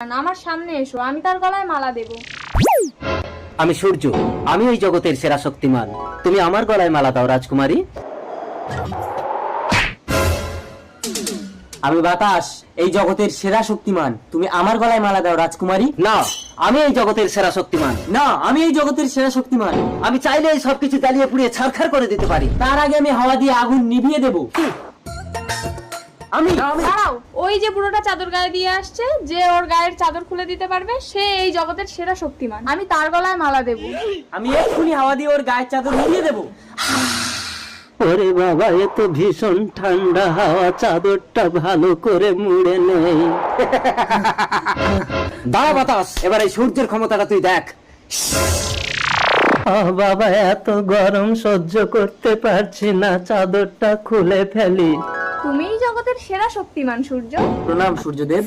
আমার সামনে এসো, আমি তার গলায় মালা দেব। আমি সূর্য, আমি এই জগতের সেরা শক্তিমান। তুমি আমার গলায় মালা দাও রাজকুমারী। আমি বাতাস, এই জগতের সেরা শক্তিমান। তুমি আমার গলায় মালা দাও রাজকুমারী। না, আমি এই জগতের সেরা শক্তিমান। না, আমি এই জগতের সেরা শক্তিমান। আমি চাইলে এই সবকিছু জ্বালিয়ে পুড়িয়ে ছারখার করে দিতে পারি। তার আগে আমি হাওয়া দিয়ে আগুন নিভিয়ে দেব। আমি দাঁড়াও, ওই যে বুড়োটা চাদর গায়ে দিয়ে আসছে, যে ওর গায়ের চাদর খুলে দিতে পারবে সে এই জগতের সেরা শক্তিমান। আমি তার গলায় মালা দেব। আমি এক্ষুনি হাওয়া দিয়ে ওর গায়ের চাদর নিভিয়ে দেব। ওরে বাবা, এ তো ভীষণ ঠান্ডা হাওয়া, চাদরটা ভালো করে মুড়ে নেই। দাঁড়া বাতাস, এবার এই সূর্যের ক্ষমতাটা তুই দেখ। বাবা, এত গরম সহ্য করতে পারছি না, চাদরটা খুলে ফেলি। তুমিই জগতের সেরা শক্তিমান সূর্য। প্রণাম সূর্যদেব।